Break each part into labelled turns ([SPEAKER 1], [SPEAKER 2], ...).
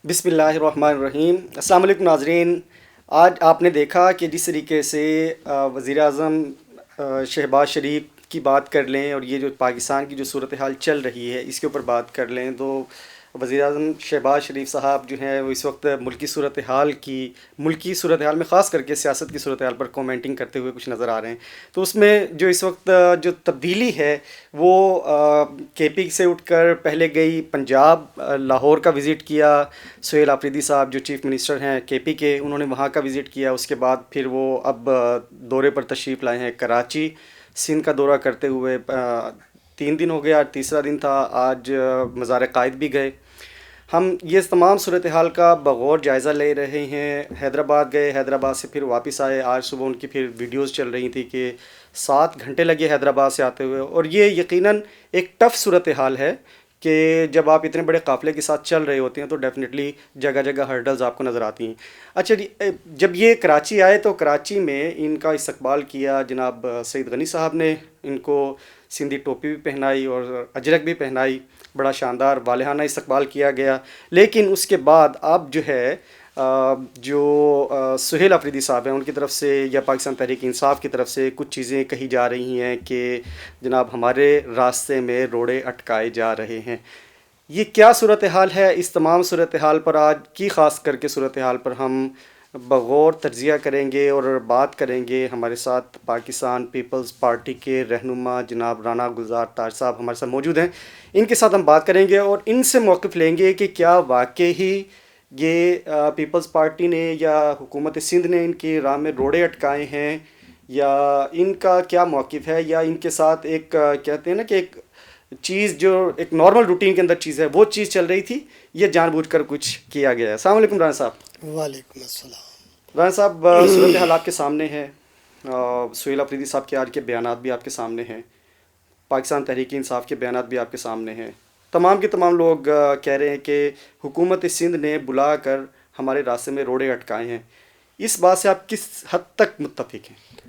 [SPEAKER 1] بسم اللہ الرحمن الرحیم۔ السلام علیکم ناظرین۔ آج آپ نے دیکھا کہ جس طریقے سے وزیر اعظم شہباز شریف کی بات کر لیں اور یہ جو پاکستان کی جو صورتحال چل رہی ہے اس کے اوپر بات کر لیں تو وزیر اعظم شہباز شریف صاحب جو ہیں وہ اس وقت ملکی صورتحال میں خاص کر کے سیاست کی صورتحال پر کومنٹنگ کرتے ہوئے کچھ نظر آ رہے ہیں۔ تو اس میں جو اس وقت جو تبدیلی ہے وہ کے پی سے اٹھ کر پہلے گئی پنجاب، لاہور کا وزٹ کیا سہیل آفریدی صاحب جو چیف منسٹر ہیں کے پی کے، انہوں نے وہاں کا وزٹ کیا۔ اس کے بعد پھر وہ اب دورے پر تشریف لائے ہیں کراچی، سندھ کا دورہ کرتے ہوئے 3 دن ہو گیا، تیسرا دن تھا آج مزار قائد بھی گئے۔ ہم یہ تمام صورتحال کا بغور جائزہ لے رہے ہیں۔ حیدرآباد گئے، حیدرآباد سے پھر واپس آئے۔ آج صبح ان کی پھر ویڈیوز چل رہی تھی کہ 7 گھنٹے لگے حیدرآباد سے آتے ہوئے، اور یہ یقیناً ایک ٹف صورتحال ہے کہ جب آپ اتنے بڑے قافلے کے ساتھ چل رہے ہوتے ہیں تو ڈیفینیٹلی جگہ جگہ ہرڈلز آپ کو نظر آتی ہیں۔ اچھا جی، جب یہ کراچی آئے تو کراچی میں ان کا استقبال کیا جناب سعید غنی صاحب نے، ان کو سندھی ٹوپی بھی پہنائی اور اجرک بھی پہنائی، بڑا شاندار والہانہ استقبال کیا گیا۔ لیکن اس کے بعد اب جو ہے جو سہیل آفریدی صاحب ہیں ان کی طرف سے یا پاکستان تحریک انصاف کی طرف سے کچھ چیزیں کہی جا رہی ہیں کہ جناب ہمارے راستے میں روڑے اٹکائے جا رہے ہیں۔ یہ کیا صورتحال ہے؟ اس تمام صورتحال پر آج کی خاص کر کے صورتحال پر ہم بغور تجزیہ کریں گے اور بات کریں گے۔ ہمارے ساتھ پاکستان پیپلز پارٹی کے رہنما جناب رانا گلزار تاج صاحب ہمارے ساتھ موجود ہیں۔ ان کے ساتھ ہم بات کریں گے اور ان سے موقف لیں گے کہ کیا واقعی یہ پیپلز پارٹی نے یا حکومت سندھ نے ان کی راہ میں روڑے اٹکائے ہیں، یا ان کا کیا موقف ہے، یا ان کے ساتھ ایک کہتے ہیں نا کہ ایک چیز جو ایک نارمل روٹین کے اندر چیز ہے وہ چیز چل رہی تھی، یہ جان بوجھ کر کچھ کیا گیا ہے۔ السلام علیکم رانا صاحب۔
[SPEAKER 2] وعلیکم السلام۔
[SPEAKER 1] رانا صاحب، صورتحال آپ کے سامنے ہے، سہیل آفریدی صاحب کے آج کے بیانات بھی آپ کے سامنے ہیں، پاکستان تحریک انصاف کے بیانات بھی آپ کے سامنے ہیں۔ تمام کے تمام لوگ کہہ رہے ہیں کہ حکومت سندھ نے بلا کر ہمارے راستے میں روڑے اٹکائے ہیں۔ اس بات سے آپ کس حد تک متفق ہیں؟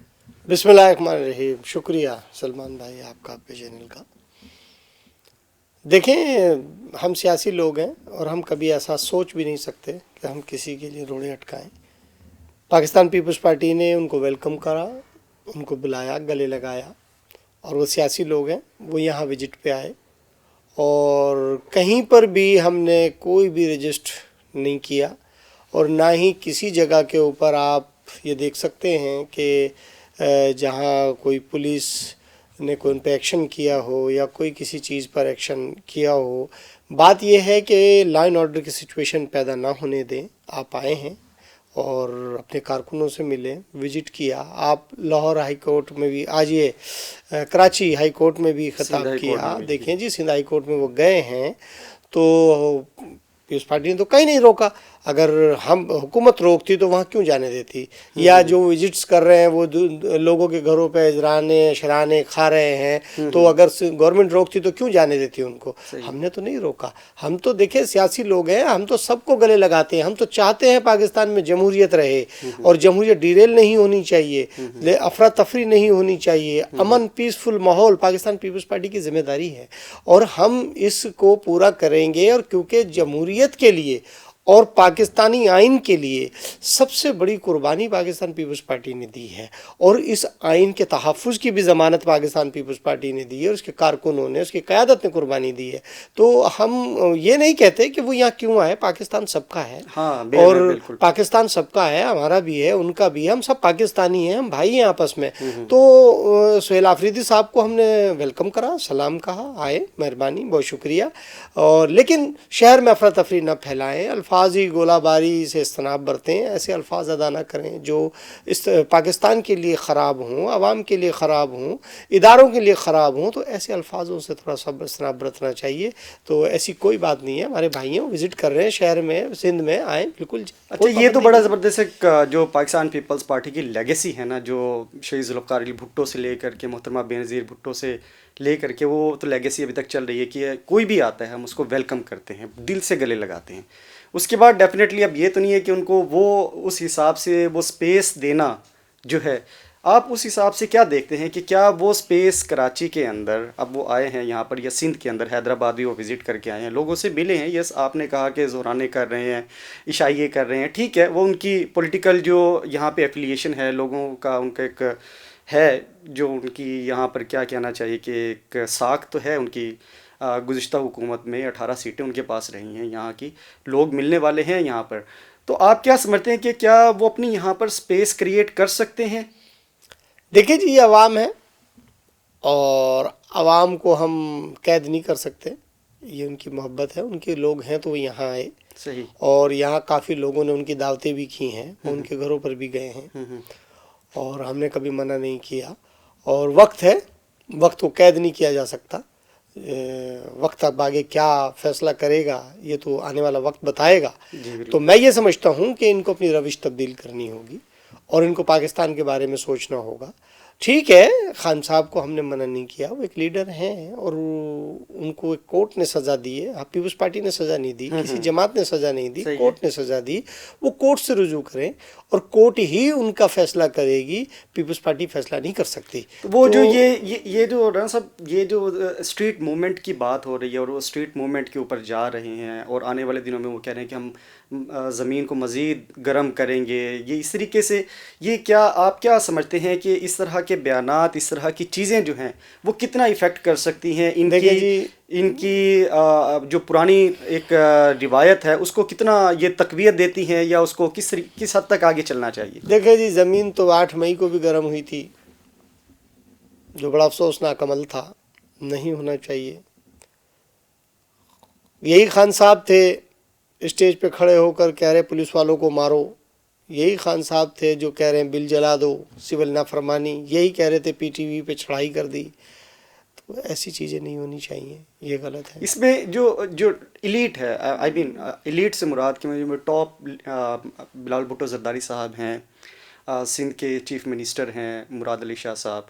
[SPEAKER 2] بسم اللہ الرحمن الرحیم۔ شکریہ سلمان بھائی آپ کا، آپ کے چینل کا۔ دیکھیں، ہم سیاسی لوگ ہیں اور ہم کبھی ایسا سوچ بھی نہیں سکتے کہ ہم کسی کے لیے روڑے اٹکائیں۔ پاکستان پیپلز پارٹی نے ان کو ویلکم کرا، ان کو بلایا، گلے لگایا، اور وہ سیاسی لوگ ہیں، وہ یہاں وزٹ پہ آئے، اور کہیں پر بھی ہم نے کوئی بھی رجسٹ نہیں کیا، اور نہ ہی کسی جگہ کے اوپر آپ یہ دیکھ سکتے ہیں کہ جہاں کوئی پولیس نے کوئی ان پہ ایکشن کیا ہو یا کوئی کسی چیز پر ایکشن کیا ہو۔ بات یہ ہے کہ لا اینڈ آرڈر کی سچویشن پیدا نہ ہونے دیں۔ آپ آئے ہیں اور اپنے کارکنوں سے ملے، وزٹ کیا۔ آپ لاہور ہائی کورٹ میں بھی، آج یہ کراچی ہائی کورٹ میں بھی خطاب کیا۔ دیکھیں جی، سندھ ہائی کورٹ میں وہ گئے ہیں تو پیپلز پارٹی نے تو کہیں نہیں روکا۔ اگر ہم حکومت روکتی تو وہاں کیوں جانے دیتی؟ یا جو وزٹس کر رہے ہیں وہ لوگوں کے گھروں پہ اجرانے شرانے کھا رہے ہیں، تو اگر گورنمنٹ روکتی تو کیوں جانے دیتی ان کو؟ ہم نے تو نہیں روکا۔ ہم تو دیکھیں سیاسی لوگ ہیں، ہم تو سب کو گلے لگاتے ہیں۔ ہم تو چاہتے ہیں پاکستان میں جمہوریت رہے، اور جمہوریت ڈیریل نہیں ہونی چاہیے، افراتفری نہیں ہونی چاہیے، امن پیسفل ماحول پاکستان پیپلز پارٹی کی ذمہ داری ہے، اور ہم اس کو پورا کریں گے۔ اور کیونکہ جمہوریت کے لیے اور پاکستانی آئین کے لیے سب سے بڑی قربانی پاکستان پیپلز پارٹی نے دی ہے، اور اس آئین کے تحفظ کی بھی ضمانت پاکستان پیپلز پارٹی نے دی ہے، اور اس کے کارکنوں نے، اس کی قیادت نے قربانی دی ہے۔ تو ہم یہ نہیں کہتے کہ وہ یہاں کیوں آئے، پاکستان سب کا ہے، اور پاکستان سب کا ہے، ہمارا بھی ہے، ان کا بھی ہے، ہم سب پاکستانی ہیں، ہم بھائی ہیں آپس میں۔ تو سہیل آفریدی صاحب کو ہم نے ویلکم کرا، سلام کہا، آئے، مہربانی، بہت شکریہ، اور لیکن شہر میں افراتفری نہ پھیلائیں، الفاظی گولہ باری سے اجتناب برتیں، ایسے الفاظ ادا نہ کریں جو اس پاکستان کے لیے خراب ہوں، عوام کے لیے خراب ہوں، اداروں کے لیے خراب ہوں۔ تو ایسے الفاظوں سے تھوڑا سا اجتناب برتنا چاہیے۔ تو ایسی کوئی بات نہیں ہے، ہمارے بھائیوں وزٹ کر رہے ہیں شہر میں، سندھ میں، آئیں بالکل۔
[SPEAKER 1] اچھا، یہ تو بڑا زبردست ایک جو پاکستان پیپلز پارٹی کی لیگیسی ہے نا، جو شہید ذوالفقار علی بھٹو سے لے کر کے محترمہ بینظیر بھٹو سے لے کر کے، وہ تو لیگیسی ابھی تک چل رہی ہے کہ کوئی بھی آتا ہے ہم اس کو ویلکم کرتے ہیں، دل سے گلے لگاتے ہیں۔ اس کے بعد ڈیفینیٹلی اب یہ تو نہیں ہے کہ ان کو وہ اس حساب سے وہ سپیس دینا جو ہے آپ اس حساب سے کیا دیکھتے ہیں کہ کیا وہ سپیس کراچی کے اندر، اب وہ آئے ہیں یہاں پر یا سندھ کے اندر، حیدرآباد بھی وہ وزٹ کر کے آئے ہیں، لوگوں سے ملے ہیں، یس آپ نے کہا کہ زورانے کر رہے ہیں، عشائیے کر رہے ہیں، ٹھیک ہے، وہ ان کی پولیٹیکل جو یہاں پہ ایفیلیشن ہے لوگوں کا، ان کا ایک ہے جو ان کی یہاں پر کیا کہنا چاہیے کہ ایک ساکھ تو ہے ان کی، گزشتہ حکومت میں 18 سیٹیں ان کے پاس رہی ہیں، یہاں کی لوگ ملنے والے ہیں یہاں پر، تو آپ کیا سمجھتے ہیں کہ کیا وہ اپنی یہاں پر سپیس کریٹ کر سکتے ہیں؟
[SPEAKER 2] دیکھیے جی، یہ عوام ہے اور عوام کو ہم قید نہیں کر سکتے، یہ ان کی محبت ہے، ان کے لوگ ہیں تو وہ یہاں آئے،
[SPEAKER 1] صحیح.
[SPEAKER 2] اور یہاں کافی لوگوں نے ان کی دعوتیں بھی کی ہیں، وہ ان کے گھروں پر بھی گئے ہیں، اور ہم نے کبھی منع نہیں کیا، اور وقت ہے، وقت کو قید نہیں کیا جا سکتا، وقت اب آگے کیا فیصلہ کرے گا یہ تو آنے والا وقت بتائے گا.
[SPEAKER 1] جی بالکل.
[SPEAKER 2] تو میں یہ سمجھتا ہوں کہ ان کو اپنی روش تبدیل کرنی ہوگی اور ان کو پاکستان کے بارے میں سوچنا ہوگا. ٹھیک ہے، خان صاحب کو ہم نے منع نہیں کیا، وہ ایک لیڈر ہیں اور ان کو ایک کورٹ نے سزا دی ہے، پیپلز پارٹی نے سزا نہیں دی، کسی جماعت نے سزا نہیں دی،
[SPEAKER 1] صحیح ہے.
[SPEAKER 2] کورٹ نے سزا دی، وہ کورٹ سے رجوع کریں اور کورٹ ہی ان کا فیصلہ کرے گی، پیپلز پارٹی فیصلہ نہیں کر سکتی.
[SPEAKER 1] وہ جو یہ جو رانا صاحب، یہ جو اسٹریٹ موومنٹ کی بات ہو رہی ہے اور وہ اسٹریٹ موومنٹ کے اوپر جا رہے ہیں اور آنے والے دنوں میں وہ کہہ رہے ہیں کہ ہم زمین کو مزید گرم کریں گے، یہ اس طریقے سے، یہ کیا آپ کیا سمجھتے ہیں کہ اس طرح کے بیانات، اس طرح کی چیزیں جو ہیں وہ کتنا ایفیکٹ کر سکتی ہیں ان کی جو پرانی ایک روایت ہے اس کو کتنا یہ تقویت دیتی ہیں، یا اس کو کس حد تک آگے چلنا چاہیے؟
[SPEAKER 2] دیکھیں جی، زمین تو 8 مئی کو بھی گرم ہوئی تھی، جو بڑا افسوسناک عمل تھا، نہیں ہونا چاہیے. یہی خان صاحب تھے اسٹیج پہ کھڑے ہو کر کہہ رہے پولیس والوں کو مارو، یہی خان صاحب تھے جو کہہ رہے ہیں بل جلا دو، سول نافرمانی، یہی کہہ رہے تھے پی ٹی وی پہ چڑھائی کر دی. تو ایسی چیزیں نہیں ہونی چاہیے، یہ غلط ہے.
[SPEAKER 1] اس میں جو ایلیٹ ہے، آئی مین ایلیٹ سے مراد کہ میں ٹاپ، بلال بھٹو زرداری صاحب ہیں، سندھ کے چیف منسٹر ہیں مراد علی شاہ صاحب،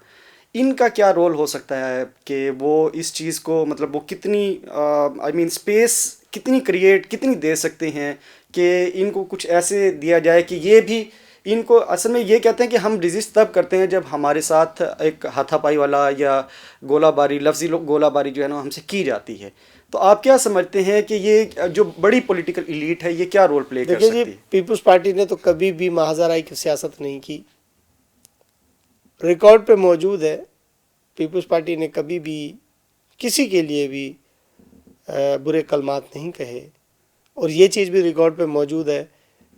[SPEAKER 1] ان کا کیا رول ہو سکتا ہے کہ وہ اس چیز کو، مطلب وہ کتنی آئی مین اسپیس کتنی دے سکتے ہیں کہ ان کو کچھ ایسے دیا جائے کہ یہ بھی ان کو اصل میں یہ کہتے ہیں کہ ہم ریزسٹ تب کرتے ہیں جب ہمارے ساتھ ایک ہاتھا پائی والا یا گولہ باری، لفظی گولہ باری جو ہے نا ہم سے کی جاتی ہے. تو آپ کیا سمجھتے ہیں کہ یہ جو بڑی پولیٹیکل ایلیٹ ہے یہ کیا رول پلے کر
[SPEAKER 2] دیکھیے
[SPEAKER 1] سکتی
[SPEAKER 2] جی،
[SPEAKER 1] ہے؟
[SPEAKER 2] پیپلز پارٹی نے تو کبھی بھی محاذ رائی کی سیاست نہیں کی، ریکارڈ پہ موجود ہے. پیپلز پارٹی نے کبھی بھی کسی کے لیے بھی برے کلمات نہیں کہے، اور یہ چیز بھی ریکارڈ پہ موجود ہے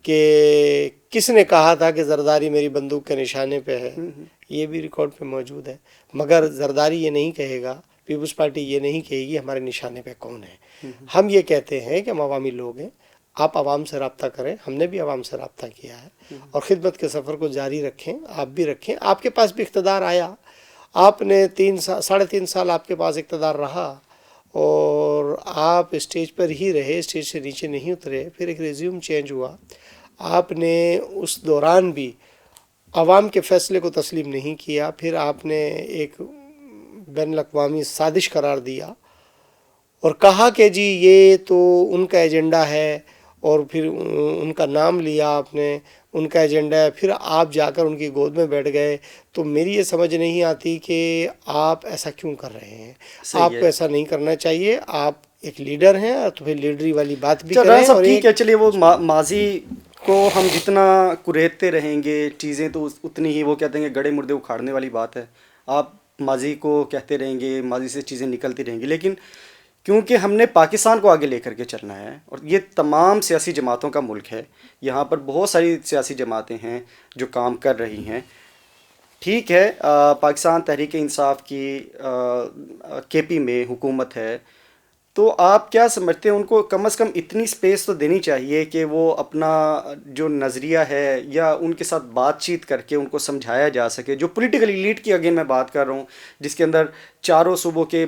[SPEAKER 2] کہ کس نے کہا تھا کہ زرداری میری بندوق کے نشانے پہ ہے، یہ بھی ریکارڈ پہ موجود ہے. مگر زرداری یہ نہیں کہے گا، پیپلز پارٹی یہ نہیں کہے گی ہمارے نشانے پہ کون ہے. ہم یہ کہتے ہیں کہ ہم عوامی لوگ ہیں، آپ عوام سے رابطہ کریں، ہم نے بھی عوام سے رابطہ کیا ہے، اور خدمت کے سفر کو جاری رکھیں، آپ بھی رکھیں. آپ کے پاس بھی اقتدار آیا، آپ نے 3.5 سال آپ کے پاس اقتدار رہا، اور آپ اسٹیج پر ہی رہے، اسٹیج سے نیچے نہیں اترے، پھر ایک ریزیوم چینج ہوا. آپ نے اس دوران بھی عوام کے فیصلے کو تسلیم نہیں کیا، پھر آپ نے ایک بین الاقوامی سازش قرار دیا اور کہا کہ جی یہ تو ان کا ایجنڈا ہے، اور پھر ان کا نام لیا آپ نے، ان کا ایجنڈا ہے، پھر آپ جا کر ان کی گود میں بیٹھ گئے. تو میری یہ سمجھ نہیں آتی کہ آپ ایسا کیوں کر رہے ہیں. آپ کو ایسا نہیں کرنا چاہیے. آپ ایک لیڈر ہیں تو پھر لیڈری والی بات بھی کریں. اور
[SPEAKER 1] ٹھیک ہے، چلیے وہ ماضی کو ہم جتنا کریدتے رہیں گے چیزیں تو اتنی ہی، وہ کہتے ہیں کہ گڑے مردے اکھاڑنے والی بات ہے. آپ ماضی کو کہتے رہیں گے، ماضی سے چیزیں نکلتی رہیں گی، لیکن کیونکہ ہم نے پاکستان کو آگے لے کر کے چلنا ہے، اور یہ تمام سیاسی جماعتوں کا ملک ہے، یہاں پر بہت ساری سیاسی جماعتیں ہیں جو کام کر رہی ہیں. ٹھیک ہے، پاکستان تحریک انصاف کی کے پی میں حکومت ہے، تو آپ کیا سمجھتے ہیں ان کو کم از کم اتنی سپیس تو دینی چاہیے کہ وہ اپنا جو نظریہ ہے یا ان کے ساتھ بات چیت کر کے ان کو سمجھایا جا سکے. جو پولیٹیکل ایلیٹ کی اگین میں بات کر رہا ہوں، جس کے اندر چاروں صوبوں کے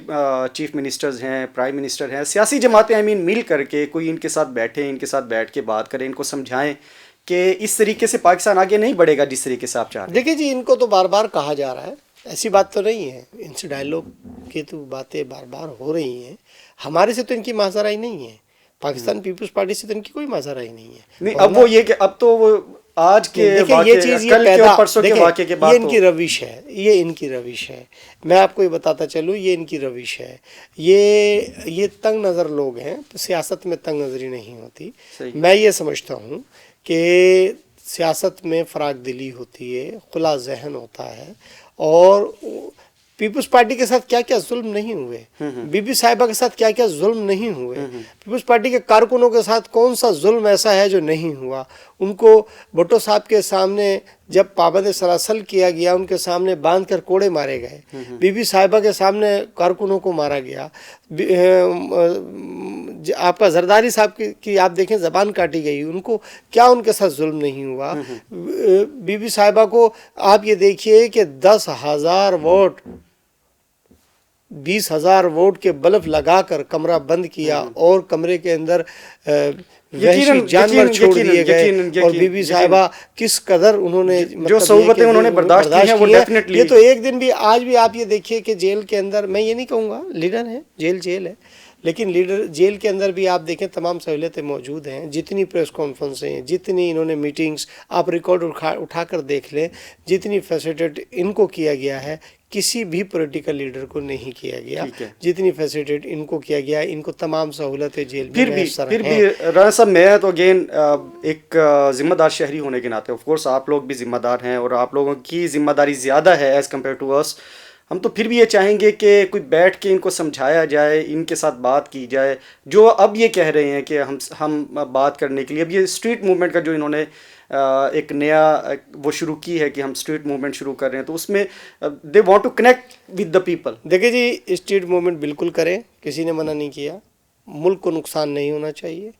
[SPEAKER 1] چیف منسٹرز ہیں، پرائم منسٹر ہیں، سیاسی جماعتیں مل کر کے کوئی ان کے ساتھ بیٹھیں، ان کے ساتھ بیٹھ کے بات کریں، ان کو سمجھائیں کہ اس طریقے سے پاکستان آگے نہیں بڑھے گا جس طریقے سے آپ چاہ رہے ہیں.
[SPEAKER 2] دیکھیں جی، ان کو تو بار بار کہا جا رہا ہے، ایسی بات تو نہیں ہے، ان سے ڈائیلاگ کی تو باتیں بار بار ہو رہی ہیں. ہمارے سے تو ان کی ماضرائی نہیں ہے، پاکستان پیپلز پارٹی سے تو ان کی کوئی ماضرائی نہیں ہے.
[SPEAKER 1] نہیں، اب وہ یہ کہ اب تو وہ آج کے
[SPEAKER 2] دیکھیں
[SPEAKER 1] واقعے،
[SPEAKER 2] یہ چیز یہ
[SPEAKER 1] کل کے
[SPEAKER 2] پیدا،
[SPEAKER 1] اور پرسوں کے
[SPEAKER 2] دیکھیں
[SPEAKER 1] واقعے کے بعد
[SPEAKER 2] یہ ان کی روش ہے، یہ ان کی روش ہے. میں آپ کو یہ بتاتا چلوں، یہ ان کی روش ہے. یہ تنگ نظر لوگ ہیں، تو سیاست میں تنگ نظری نہیں ہوتی.
[SPEAKER 1] صحیح.
[SPEAKER 2] میں یہ سمجھتا ہوں کہ سیاست میں فراغ دلی ہوتی ہے، کھلا ذہن ہوتا ہے. اور پیپلز پارٹی کے ساتھ کیا کیا ظلم نہیں ہوئے، بی بی صاحبہ کے ساتھ کیا کیا ظلم نہیں ہوئے، پیپلز پارٹی کے کارکنوں کے ساتھ کون سا ظلم ایسا ہے جو نہیں ہوا. ان کو بھٹو صاحب کے سامنے جب پابند سلاسل کیا گیا، ان کے سامنے باندھ کر کوڑے مارے گئے. بی بی صاحبہ کے سامنے کارکنوں کو مارا گیا. آپ کا زرداری صاحب کی آپ دیکھیں زبان کاٹی گئی، ان کو کیا ان کے ساتھ ظلم نہیں ہوا. بی بی صاحبہ کو آپ یہ دیکھیے کہ 10,000 ووٹ 20,000 ووٹ کے بلب لگا کر کمرہ بند کیا، اور کمرے کے اندر وحشی جانور چھوڑ دیے گئے. اور بی بی صاحبہ کس قدر انہوں نے
[SPEAKER 1] جو صعوبتیں انہوں نے برداشت کی ہیں وہ ڈیفینیٹلی،
[SPEAKER 2] یہ تو ایک دن بھی آج بھی آپ یہ دیکھیے کہ جیل کے اندر، میں یہ نہیں کہوں گا لیڈر ہے، جیل ہے، لیکن لیڈر جیل کے اندر بھی آپ دیکھیں تمام سہولتیں موجود ہیں. جتنی پریس کانفرنسیں، جتنی انہوں نے میٹنگز، آپ ریکارڈ اٹھا کر دیکھ لیں، جتنی فیسیلیٹیٹ ان کو کیا گیا ہے کسی بھی پولیٹیکل لیڈر کو نہیں کیا گیا. جتنی فیسیلیٹیٹ ان کو کیا گیا، ان کو تمام سہولتیں جیل میں میسر ہیں.
[SPEAKER 1] پھر بھی رانا صاحب، میں تو اگین ایک ذمہ دار شہری ہونے کے ناطے، آف کورس آپ لوگ بھی ذمہ دار ہیں اور آپ لوگوں کی ذمہ داری زیادہ ہے ایز کمپیئر ٹو اس. ہم تو پھر بھی یہ چاہیں گے کہ کوئی بیٹھ کے ان کو سمجھایا جائے، ان کے ساتھ بات کی جائے. جو اب یہ کہہ رہے ہیں کہ ہم بات کرنے کے لیے، اب یہ اسٹریٹ موومنٹ کا جو انہوں نے ایک نیا وہ شروع کی ہے کہ ہم اسٹریٹ موومنٹ شروع کر رہے ہیں، تو اس میں they want to connect with the people.
[SPEAKER 2] دیکھیں جی، اسٹریٹ موومنٹ بالکل کریں، کسی نے منع نہیں کیا. ملک کو نقصان نہیں ہونا چاہیے،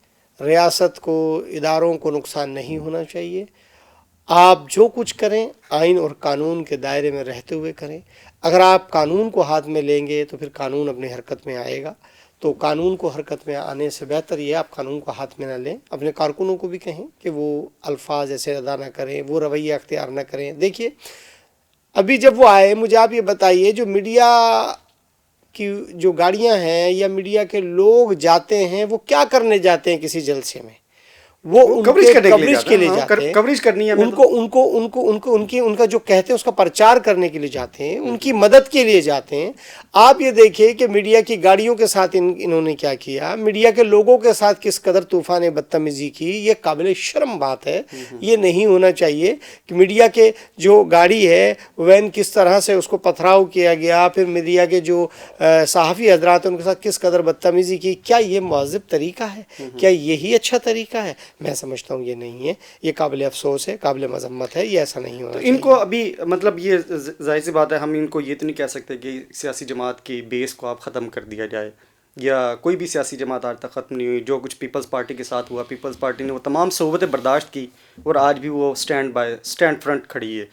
[SPEAKER 2] ریاست کو، اداروں کو نقصان نہیں ہونا چاہیے. آپ جو کچھ کریں آئین اور قانون کے دائرے میں رہتے ہوئے کریں. اگر آپ قانون کو ہاتھ میں لیں گے تو پھر قانون اپنی حرکت میں آئے گا. تو قانون کو حرکت میں آنے سے بہتر یہ آپ قانون کو ہاتھ میں نہ لیں. اپنے کارکنوں کو بھی کہیں کہ وہ الفاظ ایسے ادا نہ کریں، وہ رویہ اختیار نہ کریں. دیکھیے ابھی جب وہ آئے، مجھے آپ یہ بتائیے، جو میڈیا کی جو گاڑیاں ہیں یا میڈیا کے لوگ جاتے ہیں، وہ کیا کرنے جاتے ہیں کسی جلسے میں؟ وہ کوریج کے لیے جاتے ہیں.
[SPEAKER 1] کوریج کرنی ہے.
[SPEAKER 2] ان کا جو کہتے ہیں اس کا پرچار کرنے کے لیے جاتے ہیں، ان کی مدد کے لیے جاتے ہیں. آپ یہ دیکھیں کہ میڈیا کی گاڑیوں کے ساتھ انہوں نے کیا کیا، میڈیا کے لوگوں کے ساتھ کس قدر طوفان بدتمیزی کی. یہ قابل شرم بات ہے. یہ نہیں ہونا چاہیے کہ میڈیا کے جو گاڑی ہے، وین کس طرح سے اس کو پتھراؤ کیا گیا، پھر میڈیا کے جو صحافی حضرات ہیں ان کے ساتھ کس قدر بدتمیزی کی. کیا یہ مہذب طریقہ ہے؟ کیا یہی اچھا طریقہ ہے؟ میں سمجھتا ہوں یہ نہیں ہے. یہ قابل افسوس ہے، قابل مذمت ہے. یہ ایسا نہیں ہونا چاہیے.
[SPEAKER 1] ان کو ابھی مطلب یہ ظاہر سی بات ہے، ہم ان کو یہ تو نہیں کہہ سکتے کہ سیاسی جماعت کی بیس کو آپ ختم کر دیا جائے، یا کوئی بھی سیاسی جماعت آج تک ختم نہیں ہوئی. جو کچھ پیپلز پارٹی کے ساتھ ہوا، پیپلز پارٹی نے وہ تمام صعوبتیں برداشت کی، اور آج بھی وہ اسٹینڈ فرنٹ کھڑی ہے،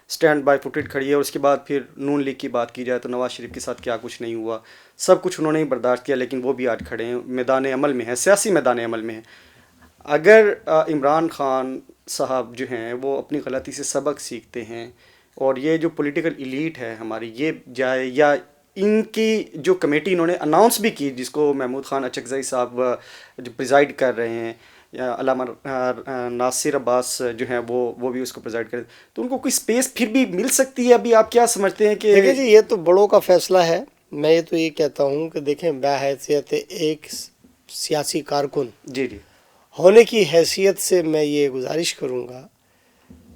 [SPEAKER 1] اسٹینڈ بائی فوٹڈ کھڑی ہے. اور اس کے بعد پھر نون لیگ کی بات کی جائے تو نواز شریف کے ساتھ کیا کچھ نہیں ہوا، سب کچھ انہوں نے ہی برداشت کیا، لیکن وہ بھی آج کھڑے ہیں، میدان عمل میں ہیں، سیاسی میدان عمل میں ہیں. اگر عمران خان صاحب جو ہیں وہ اپنی غلطی سے سبق سیکھتے ہیں، اور یہ جو پولیٹیکل ایلیٹ ہے ہماری یہ جائے، یا ان کی جو کمیٹی انہوں نے اناؤنس بھی کی، جس کو محمود خان اچکزئی صاحب جو پریزائڈ کر رہے ہیں، یا علامہ ناصر عباس جو ہیں وہ بھی اس کو پریزائڈ کریں، تو ان کو کوئی سپیس پھر بھی مل سکتی ہے. ابھی آپ کیا سمجھتے ہیں کہ
[SPEAKER 2] دیکھیں جی، یہ تو بڑوں کا فیصلہ ہے. میں یہ تو یہ کہتا ہوں کہ دیکھیں، بحیثیت ایک سیاسی کارکن
[SPEAKER 1] جی
[SPEAKER 2] ہونے کی حیثیت سے میں یہ گزارش کروں گا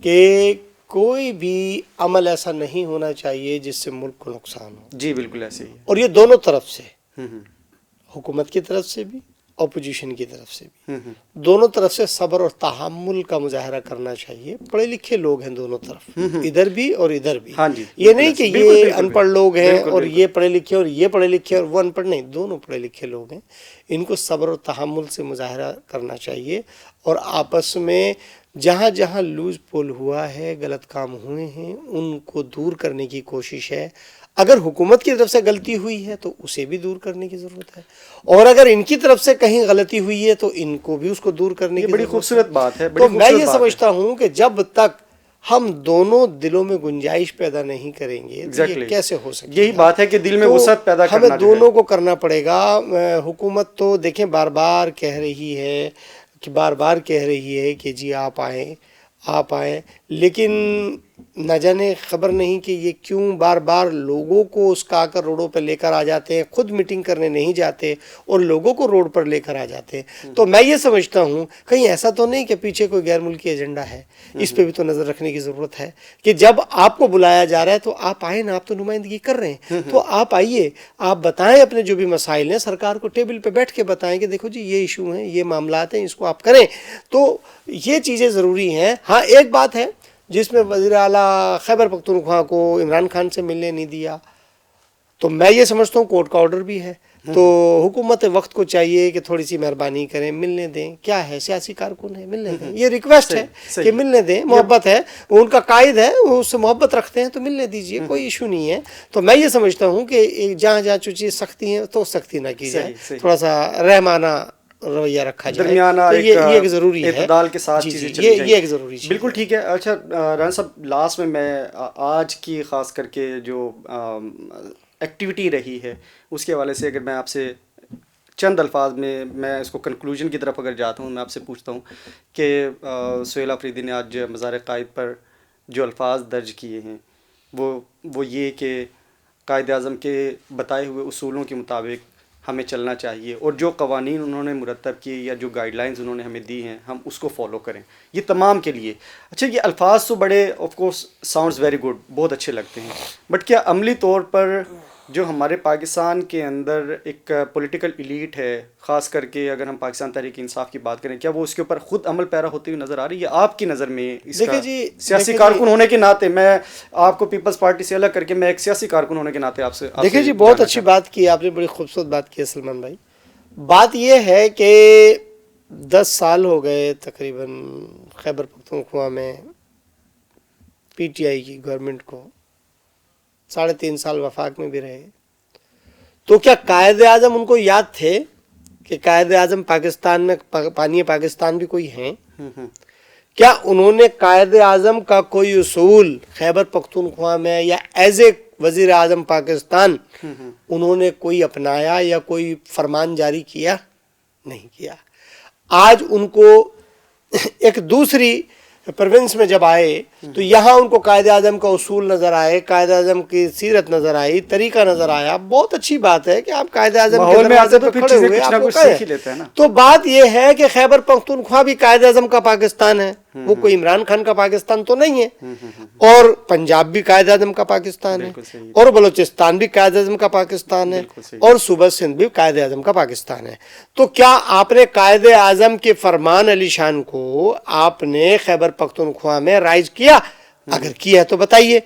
[SPEAKER 2] کہ کوئی بھی عمل ایسا نہیں ہونا چاہیے جس سے ملک کو نقصان ہو.
[SPEAKER 1] جی بالکل ایسے ہی ہے.
[SPEAKER 2] اور یہ دونوں طرف سے، حکومت کی طرف سے بھی، اپوزیشن کی طرف سے بھی، دونوں طرف سے صبر اور تحمل کا مظاہرہ کرنا چاہیے. پڑھے لکھے لوگ ہیں دونوں طرف، ادھر بھی اور ادھر بھی. یہ نہیں کہ یہ ان پڑھ لوگ ہیں اور یہ پڑھے لکھے، اور یہ پڑھے لکھے اور وہ ان پڑھ نہیں. دونوں پڑھے لکھے لوگ ہیں. ان کو صبر اور تحمل سے مظاہرہ کرنا چاہیے، اور آپس میں جہاں جہاں لوز پول ہوا ہے، غلط کام ہوئے ہیں، ان کو دور کرنے کی کوشش ہے. اگر حکومت کی طرف سے غلطی ہوئی ہے تو اسے بھی دور کرنے کی ضرورت ہے، اور اگر ان کی طرف سے کہیں غلطی ہوئی ہے تو ان کو بھی اس کو دور کرنے کی ضرورت ہے.
[SPEAKER 1] بڑی خوبصورت بات ہے.
[SPEAKER 2] تو میں یہ سمجھتا ہوں کہ جب تک ہم دونوں دلوں میں گنجائش پیدا نہیں کریں گے تو یہ کیسے ہو سکے؟
[SPEAKER 1] یہی بات ہے کہ دل میں وسعت پیدا کرنا
[SPEAKER 2] ہمیں دونوں کو کرنا پڑے گا. حکومت تو دیکھیں بار بار کہہ رہی ہے کہ جی آپ آئیں، آپ آئیں، لیکن نہ جانے خبر نہیں کہ یہ کیوں بار بار لوگوں کو اس کا آ کر روڈوں پر لے کر آ جاتے ہیں، خود میٹنگ کرنے نہیں جاتے اور لوگوں کو روڈ پر لے کر آ جاتے ہیں۔ تو میں یہ سمجھتا ہوں کہیں ایسا تو نہیں کہ پیچھے کوئی غیر ملکی ایجنڈا ہے، اس پہ بھی تو نظر رکھنے کی ضرورت ہے کہ جب آپ کو بلایا جا رہا ہے تو آپ آئیں نا، آپ تو نمائندگی کر رہے ہیں، تو آپ آئیے، آپ بتائیں اپنے جو بھی مسائل ہیں، سرکار کو ٹیبل پہ بیٹھ کے بتائیں کہ دیکھو جی یہ ایشو ہیں، یہ معاملات ہیں، اس کو آپ کریں۔ تو یہ چیزیں ضروری ہیں۔ ہاں ایک بات ہے جس میں وزیر اعلیٰ خیبر پختونخوا کو عمران خان سے ملنے نہیں دیا، تو میں یہ سمجھتا ہوں کورٹ کا آرڈر بھی ہے، تو حکومت وقت کو چاہیے کہ تھوڑی سی مہربانی کریں، ملنے دیں۔ کیا ہے، سیاسی کارکن ہے، ملنے دیں، یہ ریکویسٹ ہے کہ ملنے دیں، محبت ہے، ان کا قائد ہے، وہ اس سے محبت رکھتے ہیں تو ملنے دیجئے، کوئی ایشو نہیں ہے۔ تو میں یہ سمجھتا ہوں کہ جہاں جہاں جو چیز سختی ہیں تو سختی نہ کی جائے، تھوڑا سا رحمانہ رویہ رکھا جائے،
[SPEAKER 1] درمیانہ
[SPEAKER 2] تو یہ ایک ضروری ہے،
[SPEAKER 1] اعتدال کے ساتھ چیزیں چلی جائیں،
[SPEAKER 2] یہ ایک ضروری چیز۔
[SPEAKER 1] بالکل ٹھیک ہے۔ اچھا رانا صاحب، لاسٹ میں آج کی خاص کر کے جو ایکٹیویٹی رہی ہے اس کے حوالے سے اگر میں آپ سے چند الفاظ میں اس کو کنکلوژن کی طرف اگر جاتا ہوں، میں آپ سے پوچھتا ہوں کہ سہیل آفریدی نے آج مزار قائد پر جو الفاظ درج کیے ہیں وہ یہ کہ قائد اعظم کے بتائے ہوئے اصولوں کے مطابق ہمیں چلنا چاہیے، اور جو قوانین انہوں نے مرتب کیے یا جو گائیڈ لائنز انہوں نے ہمیں دی ہیں ہم اس کو فالو کریں، یہ تمام کے لیے۔ اچھا، یہ الفاظ تو بڑے of course sounds very good, بہت اچھے لگتے ہیں، بٹ کیا عملی طور پر جو ہمارے پاکستان کے اندر ایک پولیٹیکل ایلیٹ ہے، خاص کر کے اگر ہم پاکستان تحریک انصاف کی بات کریں، کیا وہ اس کے اوپر خود عمل پیرا ہوتی ہوئی نظر آ رہی ہے آپ کی نظر میں؟ اس کا سیاسی کارکن ہونے کے ناطے، میں آپ کو پیپلز پارٹی سے الگ کر کے میں ایک سیاسی کارکن ہونے کے ناطے آپ سے
[SPEAKER 2] دیکھیں جی، بہت اچھی بات کی آپ نے، بڑی خوبصورت بات کی ہے سلمان بھائی۔ بات یہ ہے کہ 10 سال ہو گئے تقریباً خیبر پختونخوا میں پی ٹی آئی کی گورنمنٹ کو، 3.5 سال وفاق میں بھی رہے، تو کیا قائد اعظم ان کو یاد تھے کہ قائد اعظم پاکستان میں پانی پاکستان بھی کوئی ہیں؟ کیا انہوں نے قائد اعظم کا کوئی اصول خیبر پختونخوا میں یا ایز اے وزیر اعظم پاکستان انہوں نے کوئی اپنایا یا کوئی فرمان جاری کیا؟ نہیں کیا۔ آج ان کو ایک دوسری پروونس میں جب آئے تو یہاں ان کو قائد اعظم کا اصول نظر آئے، قائد اعظم کی سیرت نظر آئی، طریقہ نظر آیا۔ بہت اچھی بات ہے کہ آپ قائد اعظم کے دروازے پہ کھڑے ہوئے آپ کو کہیں۔ تو بات یہ ہے کہ خیبر پختونخوا بھی قائد اعظم کا پاکستان ہے، وہ کوئی عمران خان کا پاکستان تو نہیں ہے، اور پنجاب بھی قائد اعظم کا پاکستان ہے، اور بلوچستان بھی قائد اعظم کا پاکستان ہے، اور صوبہ سندھ بھی قائد اعظم کا پاکستان ہے۔ تو کیا آپ نے قائد اعظم کے فرمان علی شان کو آپ نے خیبر پختونخوا میں رائج کیا؟ اگر کیا ہے تو بتائیے۔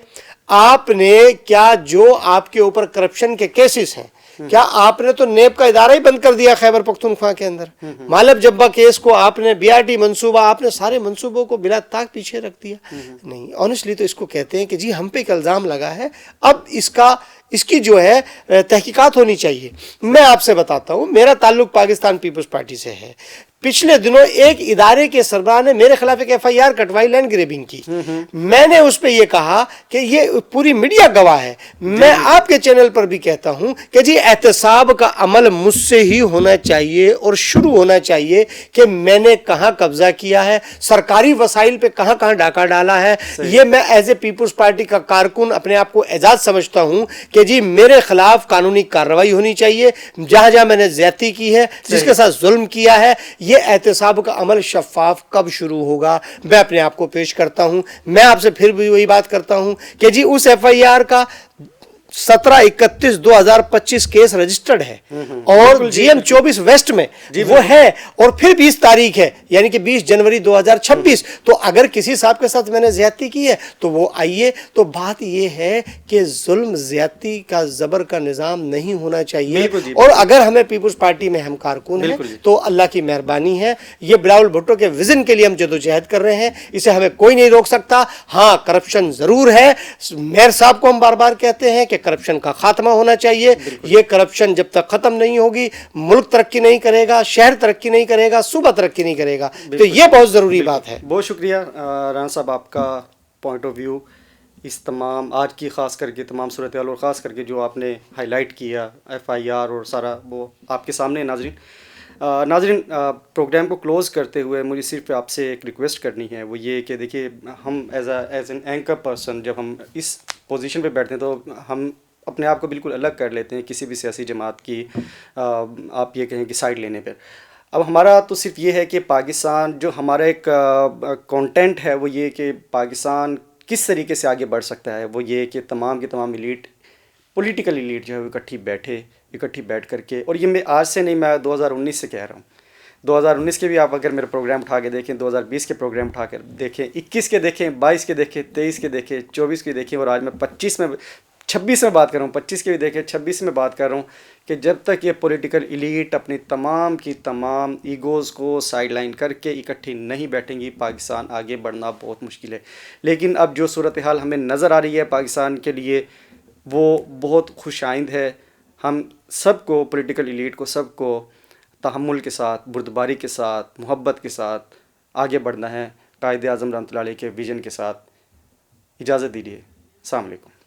[SPEAKER 2] آپ نے کیا جو آپ کے اوپر کرپشن کے کیسز ہیں، کیا آپ نے تو نیب کا ادارہ ہی بند کر دیا خیبر پختونخوا کے اندر؟ مالب جبہ کیس کو آپ نے، بی آر ٹی منصوبہ، آپ نے سارے منصوبوں کو بلا طاق پیچھے رکھ دیا؟ نہیں، آنیسٹلی تو اس کو کہتے ہیں کہ جی ہم پہ ایک الزام لگا ہے، اب اس کی جو ہے تحقیقات ہونی چاہیے۔ میں آپ سے بتاتا ہوں، میرا تعلق پاکستان پیپلز پارٹی سے ہے۔ پچھلے دنوں ایک ادارے کے سربراہ نے میرے خلاف ایک ایف آئی آر کٹوائی لینڈ گریبنگ کی، میں نے اس پہ یہ کہا کہ یہ پوری میڈیا گواہ ہے، میں آپ کے چینل پر بھی کہتا ہوں کہ جی احتساب کا عمل مجھ سے ہی ہونا چاہیے اور شروع ہونا چاہیے کہ میں نے کہاں قبضہ کیا ہے، سرکاری وسائل پہ کہاں کہاں ڈاکہ ڈالا ہے۔ یہ میں ایز اے پیپلز پارٹی کا کارکن اپنے آپ کو اعزاز سمجھتا ہوں کہ جی میرے خلاف قانونی کارروائی ہونی چاہیے، جہاں جہاں میں نے زیادتی کی ہے، جس کے ساتھ ظلم کیا ہے۔ یہ احتساب کا عمل شفاف کب شروع ہوگا، میں اپنے آپ کو پیش کرتا ہوں۔ میں آپ سے پھر بھی وہی بات کرتا ہوں کہ جی اس ایف آئی آر کا 17/31/2025 کیس رجسٹرڈ ہے، اور جی ایم 24 ویسٹ میں وہ ہے، اور پھر 20 تاریخ ہے، یعنی کہ 20 جنوری 2026۔ تو اگر کسی صاحب کے ساتھ میں نے زیادتی کی ہے تو وہ آئیے۔ تو بات یہ ہے کہ ظلم زیادتی کا زبر کا نظام نہیں ہونا چاہیے، اور اگر ہمیں پیپلز پارٹی میں ہم کارکن ہیں تو اللہ کی مہربانی ہے، یہ بلاول بھٹو کے ویژن کے لیے ہم جدوجہد کر رہے ہیں، اسے ہمیں کوئی نہیں روک سکتا۔ ہاں کرپشن ضرور ہے، میئر صاحب کو ہم بار بار کہتے ہیں کہ کرپشن کا خاتمہ ہونا چاہیے۔ یہ کرپشن جب تک ختم نہیں ہوگی ملک ترقی نہیں کرے گا، شہر ترقی نہیں کرے گا، صوبہ ترقی نہیں کرے گا۔ تو یہ بہت ضروری بات ہے۔
[SPEAKER 1] بہت شکریہ رانا صاحب، آپ کا پوائنٹ آف ویو اس تمام آج کی خاص کر کے تمام صورتحال، اور خاص کر کے جو آپ نے ہائی لائٹ کیا ایف آئی آر اور سارا، وہ آپ کے سامنے ناظرین۔ ناظرین، پروگرام کو کلوز کرتے ہوئے مجھے صرف آپ سے ایک ریکویسٹ کرنی ہے، وہ یہ کہ دیکھیے ہم ایز این اینکر پرسن جب ہم اس پوزیشن پہ بیٹھتے ہیں تو ہم اپنے آپ کو بالکل الگ کر لیتے ہیں کسی بھی سیاسی جماعت کی آپ یہ کہیں کہ سائڈ لینے پہ۔ اب ہمارا تو صرف یہ ہے کہ پاکستان جو ہمارا ایک کانٹینٹ ہے وہ یہ کہ پاکستان کس طریقے سے آگے بڑھ سکتا ہے، وہ یہ کہ تمام کی تمام ایلیٹ، پولیٹیکل ایلیٹ جو ہے وہ اکٹھی بیٹھ کر کے، اور یہ میں آج سے نہیں، میں 2019 سے کہہ رہا ہوں، 2019 کے بھی آپ اگر میرے پروگرام اٹھا کے دیکھیں، 2020 کے پروگرام اٹھا کر دیکھیں، 21 کے دیکھیں، 22 کے دیکھیں، 23 کے دیکھیں، 24 کے دیکھیں، اور آج میں 26 میں بات کر رہا ہوں، 25 کے بھی دیکھیں، 26 میں بات کر رہا ہوں کہ جب تک یہ پولیٹیکل ایلیٹ اپنی تمام کی تمام ایگوز کو سائیڈ لائن کر کے اکٹھی نہیں بیٹھیں گی، پاکستان آگے بڑھنا بہت مشکل ہے۔ لیکن اب جو صورتحال ہمیں نظر آ رہی ہے پاکستان کے لیے وہ بہت خوش آئند ہے۔ ہم سب کو، پولیٹیکل ایلیٹ کو، سب کو تحمل کے ساتھ، بردباری کے ساتھ، محبت کے ساتھ آگے بڑھنا ہے، قائد اعظم رحمۃ اللہ علیہ کے ویژن کے ساتھ۔ اجازت دیجیے، السلام علیکم۔